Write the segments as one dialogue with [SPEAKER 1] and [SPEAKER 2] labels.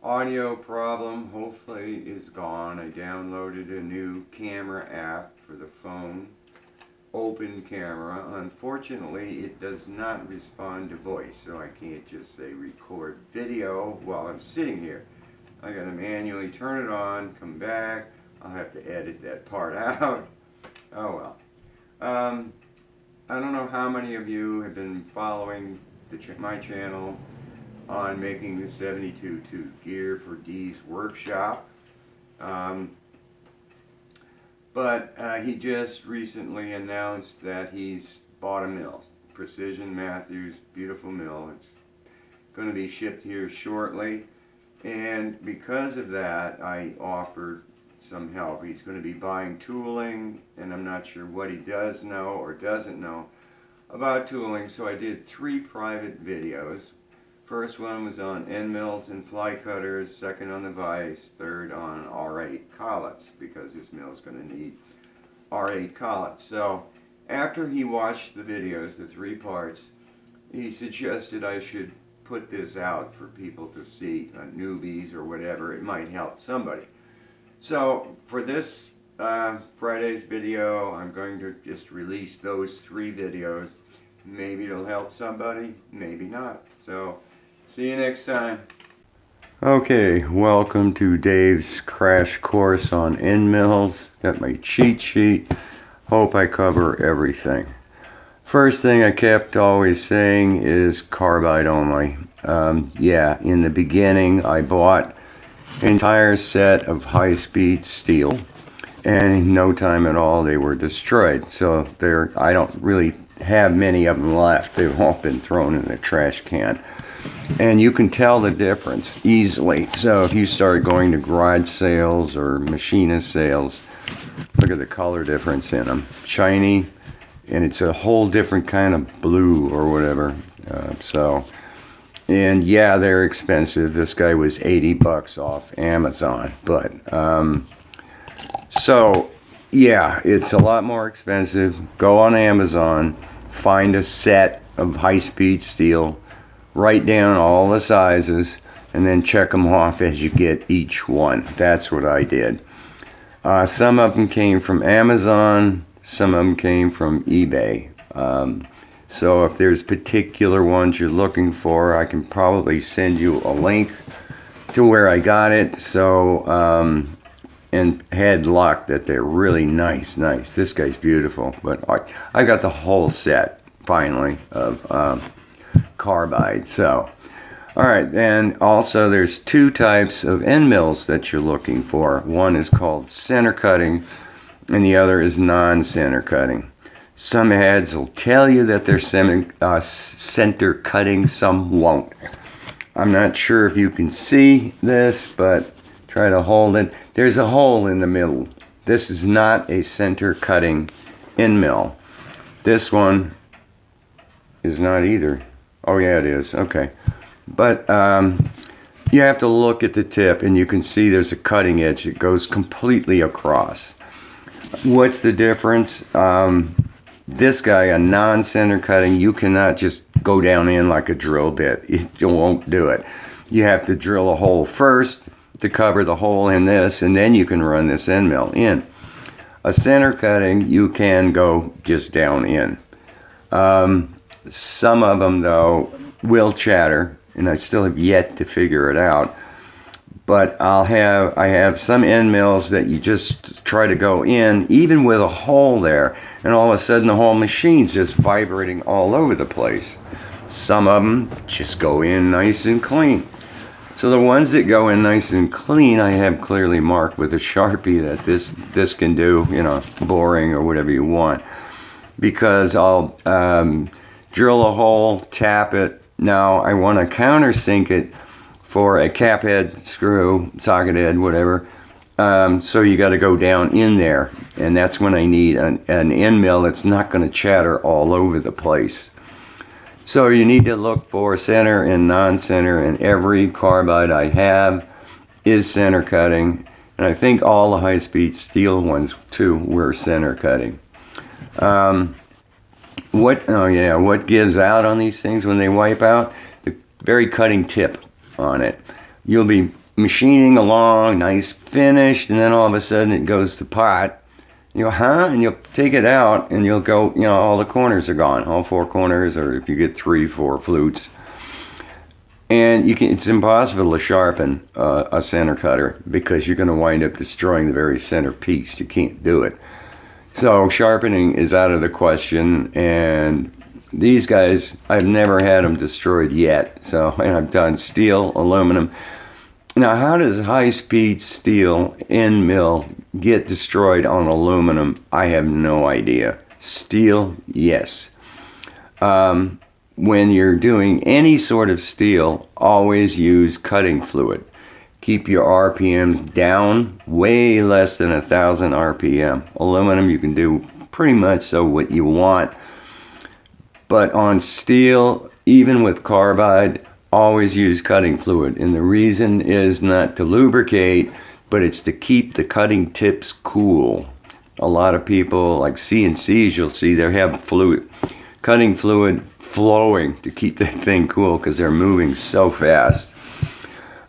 [SPEAKER 1] Audio problem hopefully is gone. I downloaded a new camera app for the phone, Open Camera. Unfortunately, it does not respond to voice, so I can't just say record video while I'm sitting here. I gotta manually turn it on, come back. I'll have to edit that part out. Oh well. I don't know how many of you have been following my channel on making the 72 tooth gear for Dee's workshop. But he just recently announced that he's bought a mill, Precision Matthews, beautiful mill. It's going to be shipped here shortly, and because of that I offered some help. He's going to be buying tooling, and I'm not sure what he does know or doesn't know about tooling, so I did 3 private videos. First one was on end mills and fly cutters, second on the vise, third on R8 collets, because this mill is going to need R8 collets. So after he watched the videos, the 3 parts, he suggested I should put this out for people to see, newbies or whatever. It might help somebody. So for this Friday's video, I'm going to just release those 3 videos. Maybe it'll help somebody, maybe not. So see you next time. Okay, welcome to Dave's crash course on end mills. Got my cheat sheet. Hope I cover everything. First thing I kept always saying is carbide only. Yeah, in the beginning I bought an entire set of high-speed steel, and in no time at all they were destroyed. So I don't really have many of them left. They've all been thrown in the trash can. And you can tell the difference easily. So if you start going to garage sales or machinist sales, look at the color difference in them. Shiny, and it's a whole different kind of blue or whatever. And yeah, they're expensive. This guy was 80 bucks off Amazon. But, so yeah, it's a lot more expensive. Go on Amazon, find a set of high-speed steel, write down all the sizes, and then check them off as you get each one. That's what I did. Some of them came from Amazon, some of them came from eBay. So if there's particular ones you're looking for, I can probably send you a link to where I got it. So, and had luck that they're really nice. This guy's beautiful, but I got the whole set finally of carbide. So, all right, and also there's 2 types of end mills that you're looking for. One is called center cutting, and the other is non-center cutting. Some ads will tell you that they're center cutting, some won't. I'm not sure if you can see this, but try to hold it. There's a hole in the middle. This is not a center cutting end mill. This one is not either. Oh yeah, it is. Okay. But you have to look at the tip, and you can see there's a cutting edge. It goes completely across. What's the difference? This guy, a non-center cutting, you cannot just go down in like a drill bit. It won't do it. You have to drill a hole first to cover the hole in this, and then you can run this end mill in. A center cutting, you can go just down in. Some of them, though, will chatter, and I still have yet to figure it out. But I have some end mills that you just try to go in, even with a hole there, and all of a sudden the whole machine's just vibrating all over the place. Some of them just go in nice and clean. So the ones that go in nice and clean, I have clearly marked with a Sharpie that this can do, you know, boring or whatever you want. Because I'll drill a hole, tap it. Now I want to countersink it for a cap head, screw, socket head, whatever. So you got to go down in there, and that's when I need an end mill that's not going to chatter all over the place. So you need to look for center and non-center, and every carbide I have is center cutting, and I think all the high-speed steel ones too were center cutting. What gives out on these things when they wipe out? The very cutting tip on it. You'll be machining along, nice finished, and then all of a sudden it goes to pot. You go, huh? And you'll take it out, and you'll go, all the corners are gone, all 4 corners, or if you get 3, 4 flutes. And it's impossible to sharpen a center cutter because you're going to wind up destroying the very center piece. You can't do it. So sharpening is out of the question, and these guys, I've never had them destroyed yet. So, and I've done steel, aluminum. Now, how does high-speed steel end mill get destroyed on aluminum? I have no idea. Steel, yes. When you're doing any sort of steel, always use cutting fluid. Keep your RPMs down, way less than 1,000 RPM. Aluminum, you can do pretty much so what you want. But on steel, even with carbide, always use cutting fluid. And the reason is not to lubricate, but it's to keep the cutting tips cool. A lot of people, like CNCs, you'll see they have cutting fluid flowing to keep the thing cool because they're moving so fast.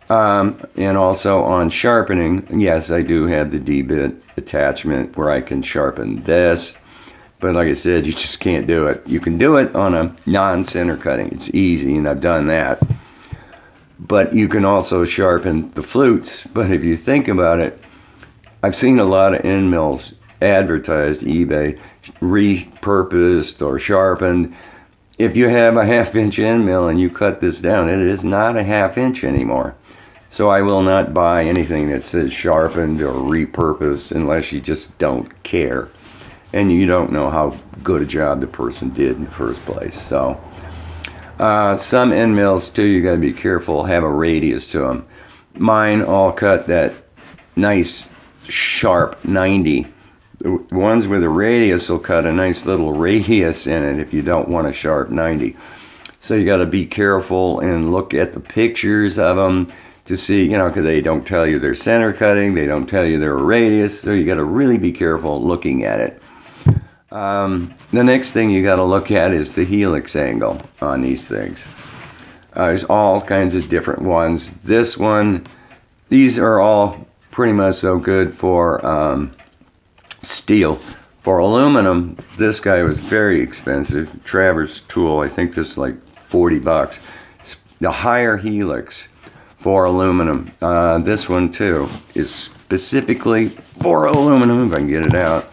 [SPEAKER 1] And also on sharpening, yes, I do have the D-bit attachment where I can sharpen this. But like I said, you just can't do it. You can do it on a non-center cutting. It's easy, and I've done that. But you can also sharpen the flutes. But if you think about it, I've seen a lot of end mills advertised, eBay, repurposed or sharpened. If you have a 1/2 inch end mill and you cut this down, it is not a 1/2 inch anymore. So I will not buy anything that says sharpened or repurposed unless you just don't care. And you don't know how good a job the person did in the first place. So some end mills too, you got to be careful, have a radius to them. Mine all cut that nice sharp 90. The ones with a radius will cut a nice little radius in it if you don't want a sharp 90. So you got to be careful and look at the pictures of them to see, because they don't tell you they're center cutting, they don't tell you they're a radius, so you got to really be careful looking at it. The next thing you got to look at is the helix angle on these things. There's all kinds of different ones. This one, these are all pretty much so good for steel. For aluminum, this guy was very expensive. Travers tool, I think this is like $40. The higher helix for aluminum. This one too is specifically for aluminum, if I can get it out.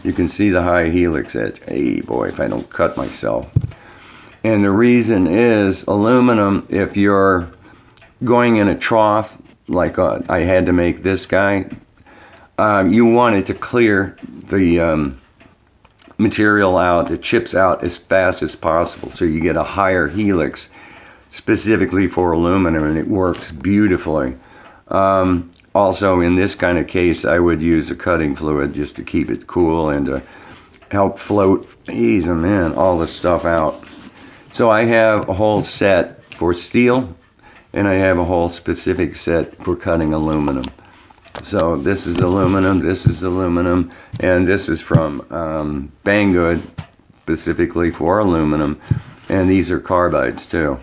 [SPEAKER 1] You can see the high helix edge. Hey boy, if I don't cut myself. And the reason is aluminum, if you're going in a trough, like I had to make this guy, you want it to clear the material out, the chips out as fast as possible. So you get a higher helix specifically for aluminum, and it works beautifully. Also, in this kind of case, I would use a cutting fluid just to keep it cool and to help float, all the stuff out. So I have a whole set for steel, and I have a whole specific set for cutting aluminum. So this is aluminum, and this is from Banggood, specifically for aluminum, and these are carbides too.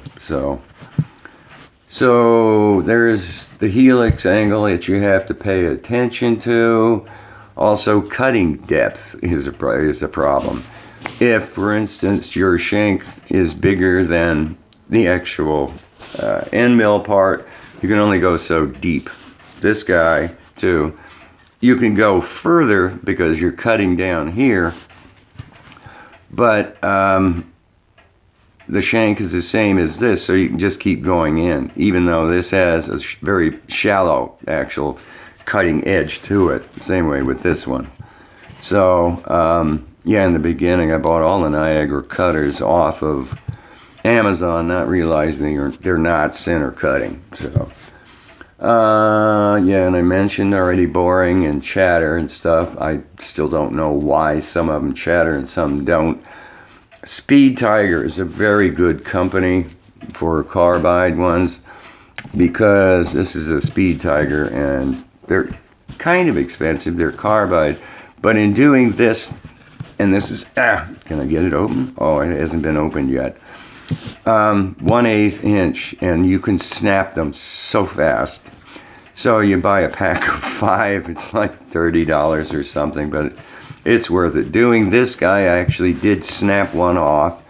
[SPEAKER 1] So there's the helix angle that you have to pay attention to. Also, cutting depth is a problem. If, for instance, your shank is bigger than the actual end mill part, you can only go so deep. This guy, too, you can go further because you're cutting down here, but the shank is the same as this, so you can just keep going in, even though this has a very shallow actual cutting edge to it. Same way with this one. So, yeah, in the beginning I bought all the Niagara cutters off of Amazon, not realizing they're not center cutting. So, yeah, and I mentioned already boring and chatter and stuff. I still don't know why some of them chatter and some don't. Speed Tiger is a very good company for carbide ones because this is a Speed Tiger and they're kind of expensive. They're carbide, but in doing this, and this is, can I get it open? Oh, it hasn't been opened yet. 1/8 inch, and you can snap them so fast. So you buy a pack of 5, it's like $30 or something, but it's worth it. Doing this guy, I actually did snap one off.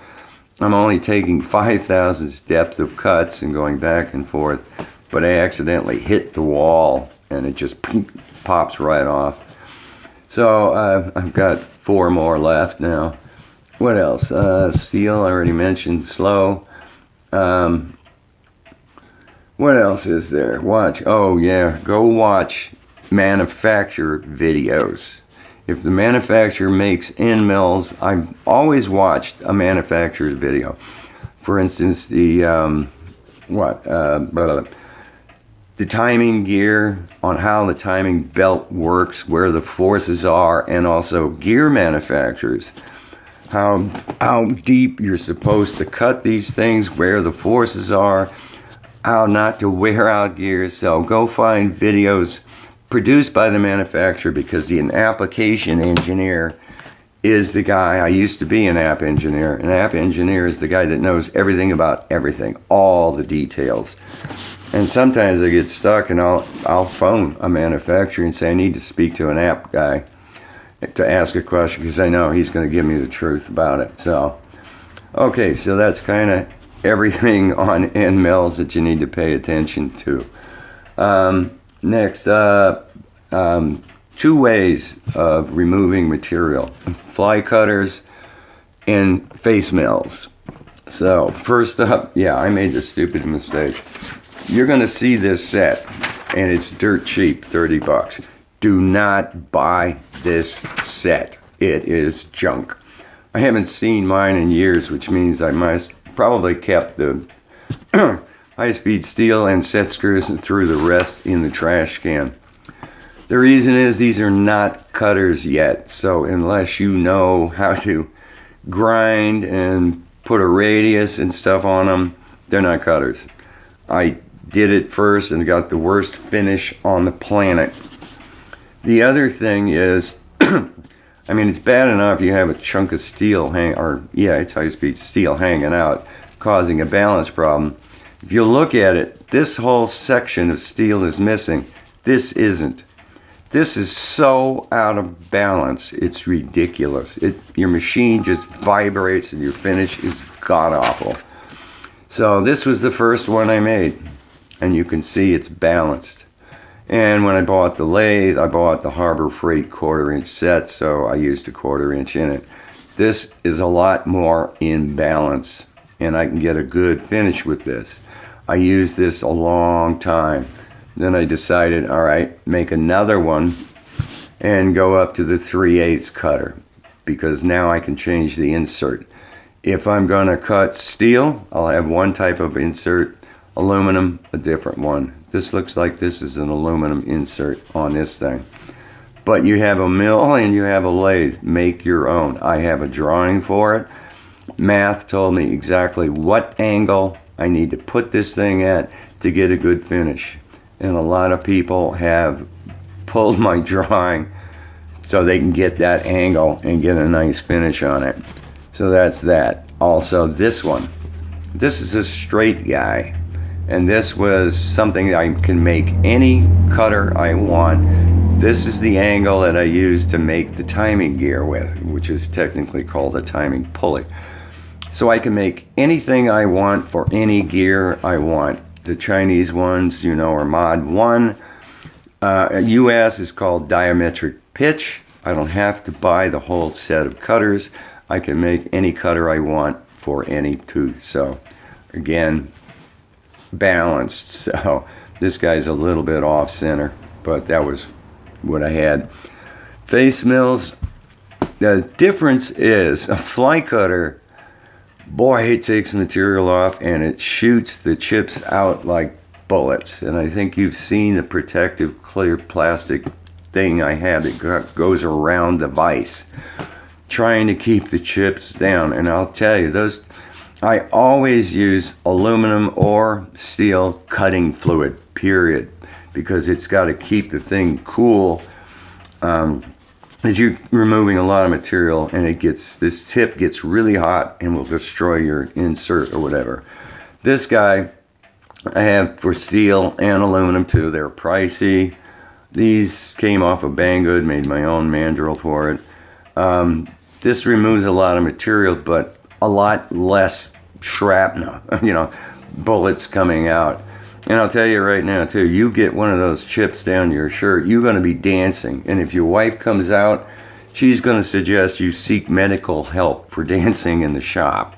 [SPEAKER 1] I'm only taking 5 thousandths depth of cuts and going back and forth, but I accidentally hit the wall and it just pops right off. So I've got 4 more left now. What else? Steel, I already mentioned. Slow. What else is there? Watch. Oh yeah, go watch manufacturer videos. If the manufacturer makes end mills, I've always watched a manufacturer's video. For instance, the timing gear, on how the timing belt works, where the forces are, and also gear manufacturers. How deep you're supposed to cut these things, where the forces are, how not to wear out gears. So go find videos produced by the manufacturer, because an application engineer is the guy. I used to be an app engineer. An app engineer is the guy that knows everything about everything, all the details. And sometimes I get stuck and I'll phone a manufacturer and say I need to speak to an app guy to ask a question, because I know he's going to give me the truth about it. So, okay, so that's kind of everything on end mills that you need to pay attention to. Next up, 2 ways of removing material: fly cutters and face mills. So first up, yeah, I made the stupid mistake. You're going to see this set, and it's dirt cheap, 30 bucks. Do not buy this set. It is junk. I haven't seen mine in years, which means I must probably kept the high-speed steel and set screws and threw the rest in the trash can. The reason is these are not cutters yet, so unless you know how to grind and put a radius and stuff on them, they're not cutters. I did it first and got the worst finish on the planet. The other thing is, I mean, it's bad enough you have a chunk of steel it's high-speed steel hanging out, causing a balance problem. If you look at it, this whole section of steel is missing. This isn't. This is so out of balance, it's ridiculous. Your machine just vibrates and your finish is god-awful. So this was the first one I made, and you can see it's balanced. And when I bought the lathe, I bought the Harbor Freight 1/4 inch set, so I used a 1/4 inch in it. This is a lot more in balance, and I can get a good finish with this. I used this a long time. Then I decided, all right, make another one and go up to the 3/8 cutter, because now I can change the insert. If I'm going to cut steel, I'll have one type of insert, aluminum, a different one. This looks like this is an aluminum insert on this thing. But you have a mill and you have a lathe. Make your own. I have a drawing for it. Math told me exactly what angle I need to put this thing at to get a good finish. And a lot of people have pulled my drawing so they can get that angle and get a nice finish on it. So that's that. Also, this one. This is a straight guy. And this was something I can make any cutter I want. This is the angle that I use to make the timing gear with, which is technically called a timing pulley. So I can make anything I want for any gear I want. The Chinese ones, are Mod 1. US is called diametric pitch. I don't have to buy the whole set of cutters. I can make any cutter I want for any tooth. So again, balanced. So this guy's a little bit off center, but that was what I had. Face mills, the difference is a fly cutter, boy, it takes material off and it shoots the chips out like bullets. And I think you've seen the protective clear plastic thing I have that goes around the vise, trying to keep the chips down. And I'll tell you, I always use aluminum or steel cutting fluid, period, because it's got to keep the thing cool. As you're removing a lot of material, and this tip gets really hot and will destroy your insert or whatever. This guy, I have for steel and aluminum too. They're pricey. These came off of Banggood, made my own mandrel for it. This removes a lot of material, but a lot less shrapnel, bullets coming out. And I'll tell you right now too, you get one of those chips down your shirt, you're going to be dancing. And if your wife comes out, she's going to suggest you seek medical help for dancing in the shop.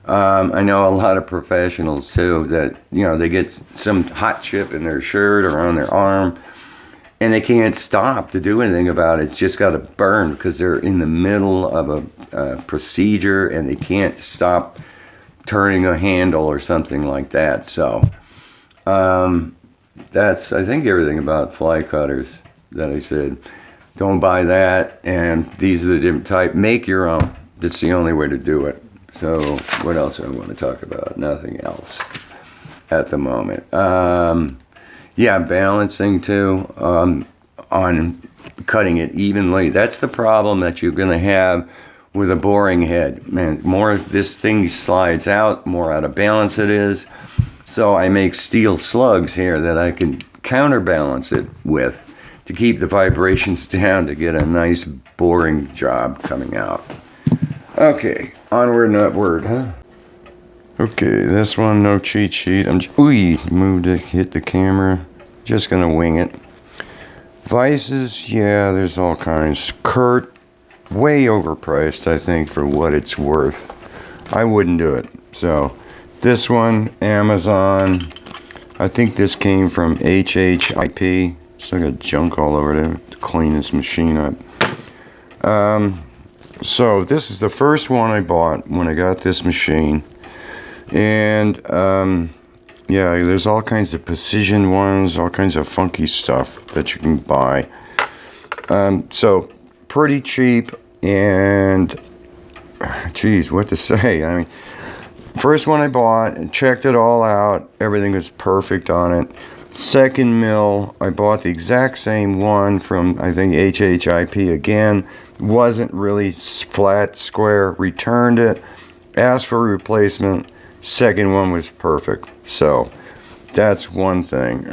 [SPEAKER 1] I know a lot of professionals too that, they get some hot chip in their shirt or on their arm and they can't stop to do anything about it. It's just got to burn because they're in the middle of a procedure and they can't stop turning a handle or something like that. So that's, I think, everything about fly cutters that I said. Don't buy that, and these are the different type. Make your own. That's the only way to do it. So what else do I want to talk about? Nothing else at the moment. Yeah, balancing too, on cutting it evenly. That's the problem that you're going to have with a boring head. Man, more this thing slides out, more out of balance it is. So I make steel slugs here that I can counterbalance it with to keep the vibrations down to get a nice boring job coming out. Okay, onward and upward, huh? Okay, this one, no cheat sheet. Moved to hit the camera. Just gonna wing it. Vices, yeah, there's all kinds. Kurt, way overpriced, I think, for what it's worth. I wouldn't do it. So, this one, Amazon. I think this came from HHIP. Still got junk all over there to clean this machine up. So this is the first one I bought when I got this machine. And yeah, there's all kinds of precision ones, all kinds of funky stuff that you can buy. So pretty cheap, and geez, what to say? I mean, first one I bought and checked it all out. Everything was perfect on it. Second mill, I bought the exact same one from, I think, HHIP again. Wasn't really flat, square. Returned it. Asked for a replacement. Second one was perfect. So, that's one thing.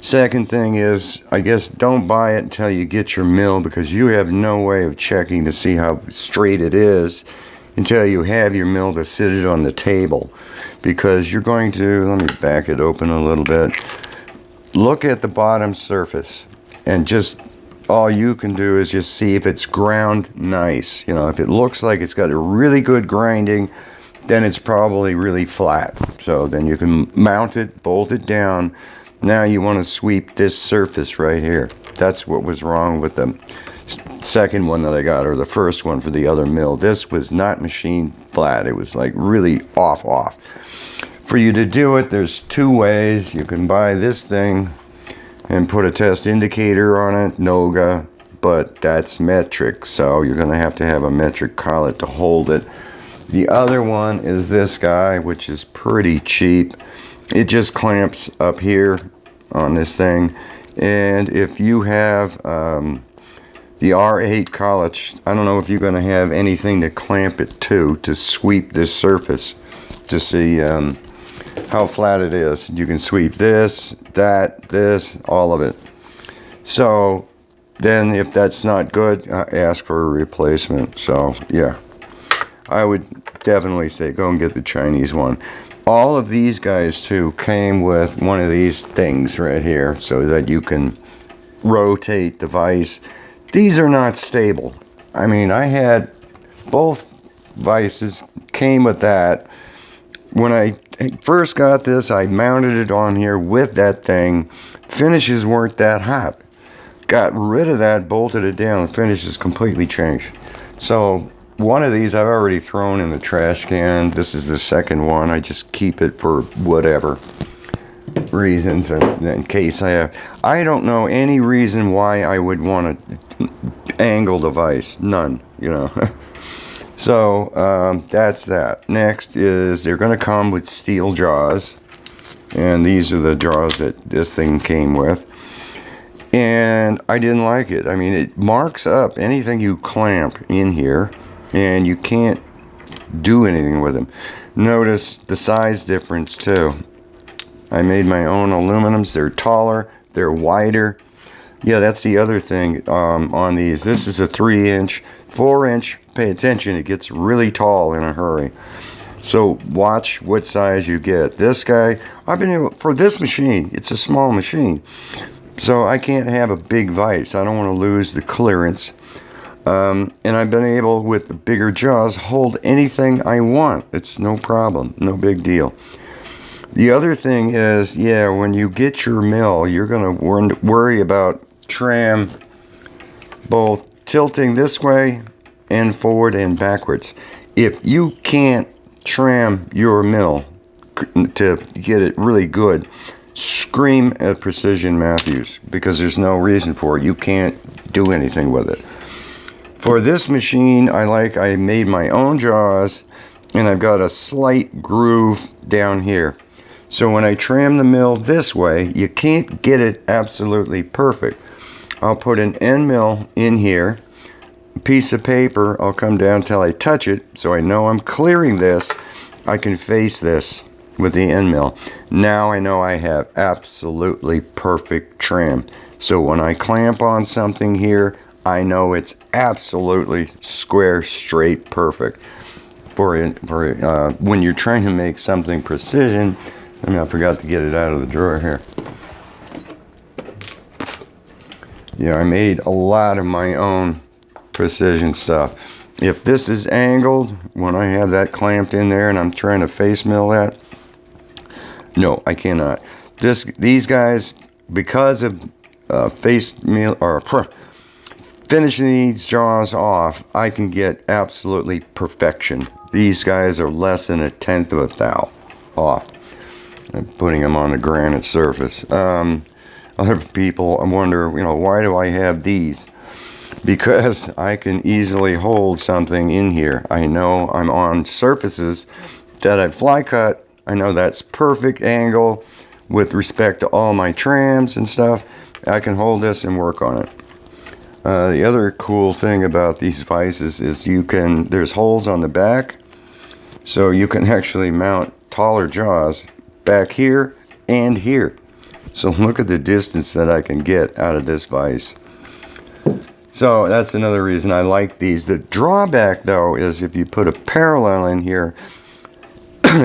[SPEAKER 1] Second thing is, I guess, don't buy it until you get your mill, because you have no way of checking to see how straight it is until you have your mill to sit it on the table. Because you're going to, let me back it open a little bit, look at the bottom surface, and just all you can do is just see if it's ground nice. If it looks like it's got a really good grinding, then it's probably really flat. So then you can mount it, bolt it down. Now you want to sweep this surface right here. That's what was wrong with the second one that I got, or the first one for the other mill. This was not machined flat. It was like really off. For you to do it, there's two ways. You can buy this thing and put a test indicator on it, Noga, but that's metric, so you're going to have a metric collet to hold it. The other one is this guy, which is pretty cheap. It just clamps up here on this thing, and if you have the R8 collets, I don't know if you're going to have anything to clamp it to sweep this surface to see how flat it is. You can sweep this, that, this, all of it. So then if that's not good, ask for a replacement. So yeah, I would definitely say go and get the Chinese one. All of these guys too came with one of these things right here so that you can rotate the vise. These are not stable. I mean, I had both vices came with that. When I first got this, I mounted it on here with that thing. Finishes weren't that hot. Got rid of that, bolted it down, the finishes completely changed. So one of these I've already thrown in the trash can. This is the second one. I just keep it for whatever reasons, in case I don't know any reason why I would want to angle the vise. None, So that's that. Next is they're going to come with steel jaws, and these are the jaws that this thing came with. And I didn't like it. I mean, it marks up anything you clamp in here, and you can't do anything with them. Notice the size difference too. I made my own aluminums. They're taller, they're wider. Yeah, that's the other thing on these. This is a 3-inch, 4-inch. Pay attention, it gets really tall in a hurry. So watch what size you get. This guy, I've been able, for this machine, it's a small machine. So I can't have a big vise. I don't want to lose the clearance. And I've been able, with the bigger jaws, hold anything I want. It's no problem, no big deal. The other thing is, yeah, when you get your mill, you're going to worry about tram both tilting this way and forward and backwards. If you can't tram your mill to get it really good, scream at Precision Matthews, because there's no reason for it. You can't do anything with it. For this machine, I made my own jaws, and I've got a slight groove down here. So when I tram the mill this way, you can't get it absolutely perfect. I'll put an end mill in here, a piece of paper, I'll come down till I touch it, so I know I'm clearing this. I can face this with the end mill. Now I know I have absolutely perfect tram. So when I clamp on something here, I know it's absolutely square, straight, perfect. When you're trying to make something precision, I forgot to get it out of the drawer here. Yeah, I made a lot of my own precision stuff. If this is angled, when I have that clamped in there and I'm trying to face mill that, no, I cannot. These guys, because of face mill or finishing these jaws off, I can get absolutely perfection. These guys are less than 1/10 of a thou off. I'm putting them on a granite surface. Other people wonder, why do I have these? Because I can easily hold something in here. I know I'm on surfaces that I've fly cut. I know that's perfect angle with respect to all my trams and stuff. I can hold this and work on it. The other cool thing about these vices is there's holes on the back, so you can actually mount taller jaws back here and here. So look at the distance that I can get out of this vise. So that's another reason I like these. The drawback though is if you put a parallel in here,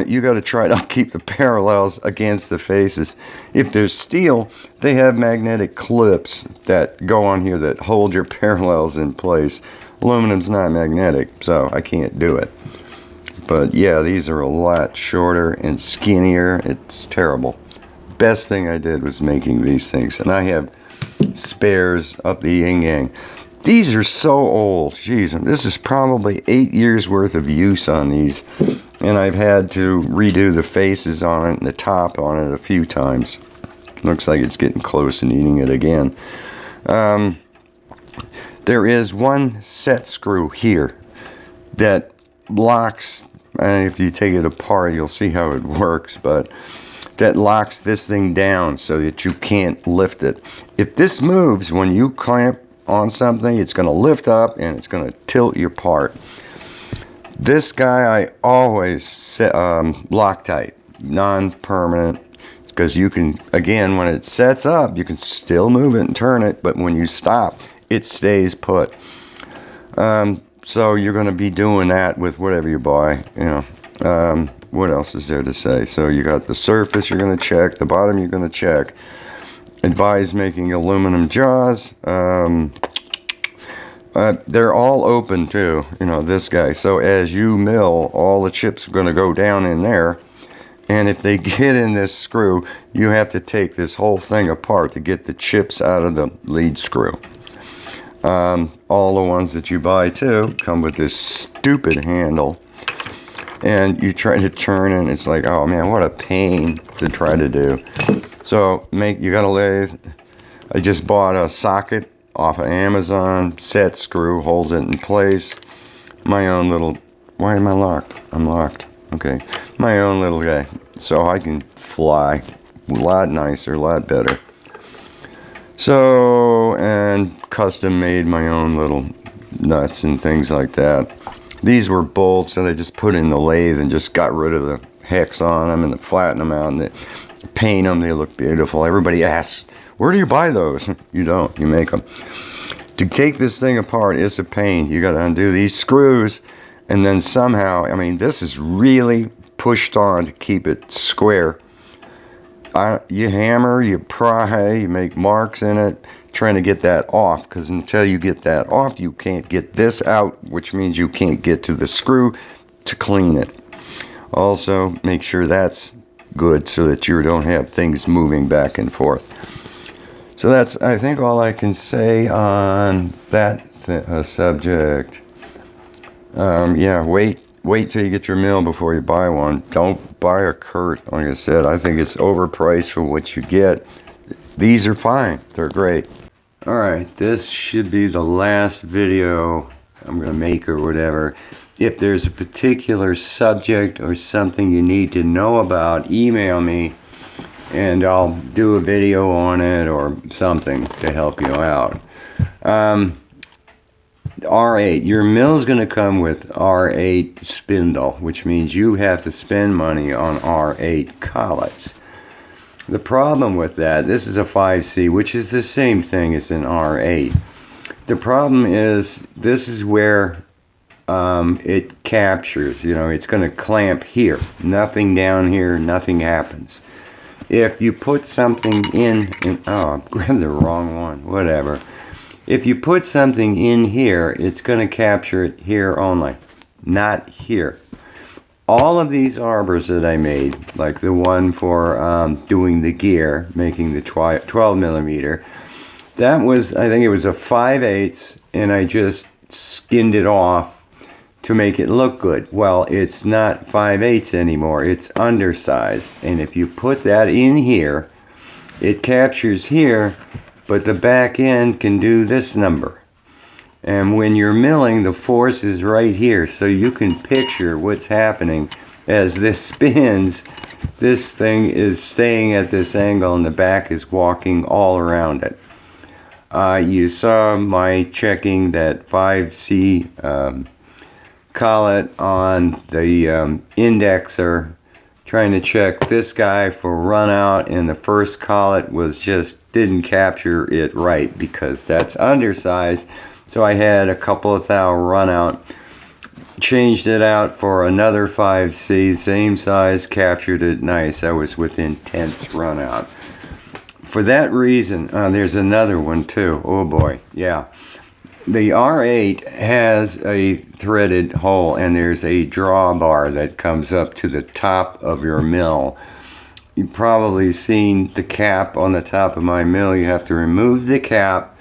[SPEAKER 1] you got to try to keep the parallels against the faces. If there's steel, they have magnetic clips that go on here that hold your parallels in place. Aluminum's not magnetic, so I can't do it. But yeah, these are a lot shorter and skinnier. It's terrible. Best thing I did was making these things, and I have spares up the yin-yang. These are so old. Jeez, this is probably 8 years worth of use on these, and I've had to redo the faces on it and the top on it a few times. Looks like it's getting close and eating it again. There is one set screw here that locks, and if you take it apart you'll see how it works, but that locks this thing down so that you can't lift it. If this moves when you clamp on something, it's going to lift up and it's going to tilt your part. This guy I always set, Loctite, non-permanent, because you can, again, when it sets up, you can still move it and turn it, but when you stop, it stays put. So you're going to be doing that with whatever you buy, what else is there to say? So you got the surface you're going to check, the bottom you're going to check. Advise making aluminum jaws. They're all open too, this guy. So as you mill, all the chips are going to go down in there. And if they get in this screw, you have to take this whole thing apart to get the chips out of the lead screw. All the ones that you buy too come with this stupid handle. And you try to turn and it's like, oh man, what a pain to try to do. So you got a lathe. I just bought a socket off of Amazon, set screw, holds it in place. My own little, why am I locked? I'm locked, okay. My own little guy, so I can fly. A lot nicer, a lot better. So, and custom made my own little nuts and things like that. These were bolts that I just put in the lathe and just got rid of the hex on them and flatten them out and paint them. They look beautiful. Everybody asks, where do you buy those? You don't. You make them. To take this thing apart is a pain. You got to undo these screws, and then somehow, I mean, this is really pushed on to keep it square. You hammer, you pry, you make marks in it, trying to get that off, because until you get that off, you can't get this out, which means you can't get to the screw to clean it. Also, make sure that's good so that you don't have things moving back and forth. So that's, I think, all I can say on that subject. Yeah, wait till you get your mill before you buy one. Don't buy a Kurt. Like I said, I think it's overpriced for what you get. These are fine. They're great. Alright, this should be the last video I'm going to make or whatever. If there's a particular subject or something you need to know about, email me and I'll do a video on it or something to help you out. R8, your mill's going to come with R8 spindle, which means you have to spend money on R8 collets. The problem with that, this is a 5C, which is the same thing as an R8. The problem is, this is where it captures, you know, it's going to clamp here. Nothing down here, nothing happens. If you put something in oh, I grabbed the wrong one, whatever. If you put something in here, it's going to capture it here only, not here. All of these arbors that I made, like the one for doing the gear, making the 12 millimeter, that was, I think it was a 5/8, and I just skinned it off to make it look good. Well, it's not 5/8 anymore, it's undersized. And if you put that in here, it captures here, but the back end can do this number. And when you're milling, the force is right here, so you can picture what's happening as this spins. This thing is staying at this angle and the back is walking all around it. You saw my checking that 5C collet on the indexer, trying to check this guy for run out, and the first collet was just didn't capture it right because that's undersized. So I had a couple of thou run out, changed it out for another 5C, same size, captured it nice. I was within tenths run out. For that reason, there's another one too. Oh boy, yeah. The R8 has a threaded hole, and there's a drawbar that comes up to the top of your mill. You've probably seen the cap on the top of my mill. You have to remove the cap,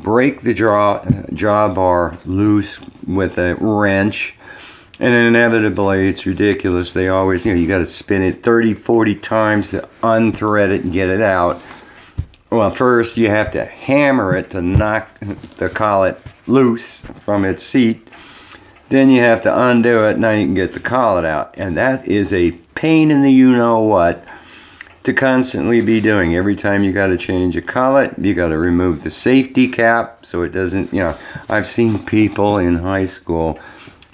[SPEAKER 1] break the drawbar loose with a wrench, and inevitably, it's ridiculous. They always, you got to spin it 30, 40 times to unthread it and get it out. Well, first you have to hammer it to knock the collet loose from its seat. Then you have to undo it, now you can get the collet out. And that is a pain in the you-know-what to constantly be doing. Every time you got to change a collet, you got to remove the safety cap so it doesn't, I've seen people in high school,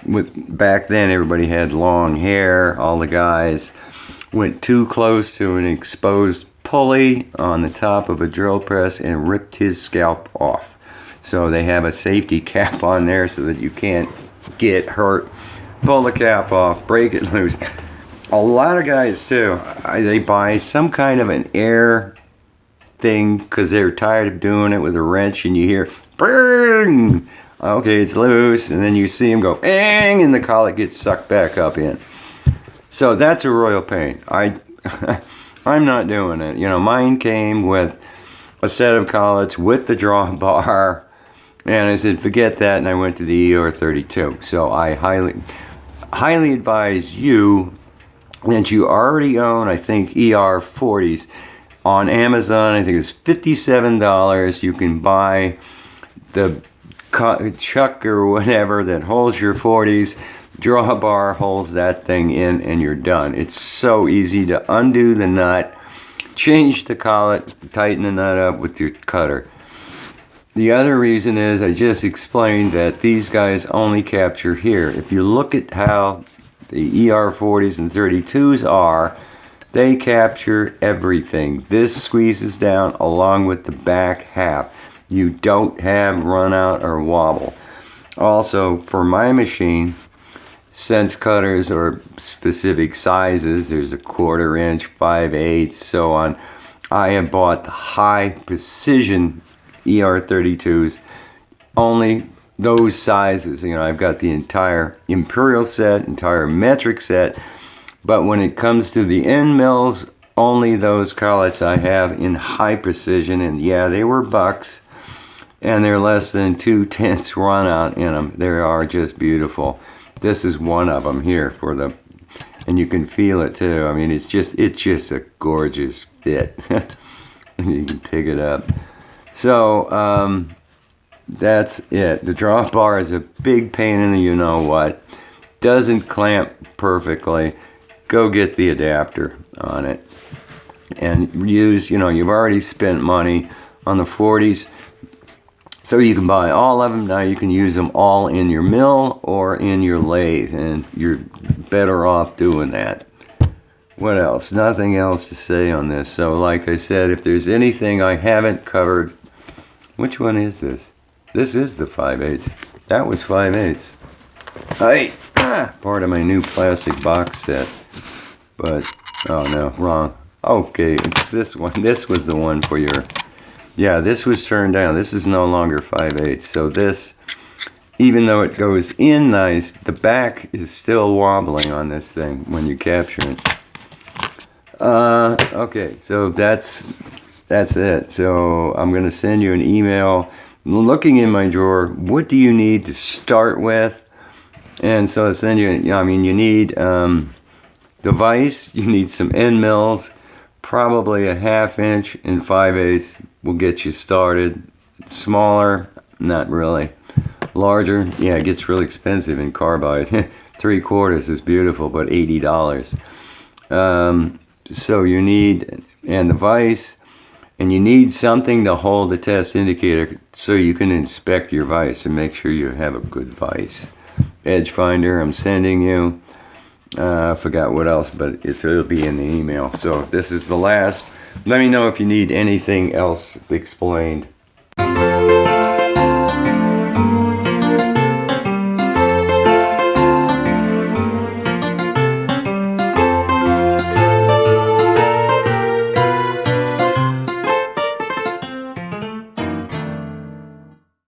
[SPEAKER 1] back then everybody had long hair, all the guys went too close to an exposed pulley on the top of a drill press and ripped his scalp off. So they have a safety cap on there so that you can't get hurt. Pull the cap off, break it loose. A lot of guys too, they buy some kind of an air thing because they're tired of doing it with a wrench, and you hear bang, okay, it's loose, and then you see them go bang, and the collet gets sucked back up in. So that's a royal pain. I'm not doing it. Mine came with a set of collets with the drawbar, and I said forget that, and I went to the ER32. So I highly advise you that you already own, I think, ER40s on Amazon. I think it's $57. You can buy the chuck or whatever that holds your 40s. Drawbar holds that thing in, and you're done. It's so easy to undo the nut, change the collet, tighten the nut up with your cutter. The other reason is I just explained that these guys only capture here. If you look at how the ER40s and 32s are, they capture everything. This squeezes down along with the back half. You don't have run out or wobble. Also, for my machine, sense cutters are specific sizes. There's a 1/4 inch, 5/8, so on. I have bought the high precision ER32s, only those sizes. You know, I've got the entire imperial set, entire metric set, but when it comes to the end mills, only those collets I have in high precision. And yeah, they were bucks, and they're less than 2/10 run out in them. They are just beautiful. This is one of them here for the, and you can feel it too. I mean, it's just a gorgeous fit. You can pick it up. So that's it. The drawbar is a big pain in the you-know-what. Doesn't clamp perfectly. Go get the adapter on it. And use, you know, you've already spent money on the 40s. So you can buy all of them. Now you can use them all in your mill or in your lathe. And you're better off doing that. What else? Nothing else to say on this. So like I said, if there's anything I haven't covered, which one is this? This is the 5/8. That was 5/8. Hey, part of my new plastic box set. But, oh no, wrong. Okay, it's this one. This was the one for your, yeah, this was turned down. This is no longer 5/8. So this, even though it goes in nice, the back is still wobbling on this thing when you capture it. Okay, so that's it. So I'm going to send you an email. Looking in my drawer, what do you need to start with? And so I send you, I mean, you need the vise, you need some end mills, probably a 1/2 inch and 5/8 will get you started. Smaller, not really. Larger, yeah, it gets really expensive in carbide. 3/4 is beautiful, but $80. So you need, and the vise, and you need something to hold the test indicator so you can inspect your vise and make sure you have a good vise. Edge finder I'm sending you. I forgot what else, but it'll be in the email. So this is the last. Let me know if you need anything else explained.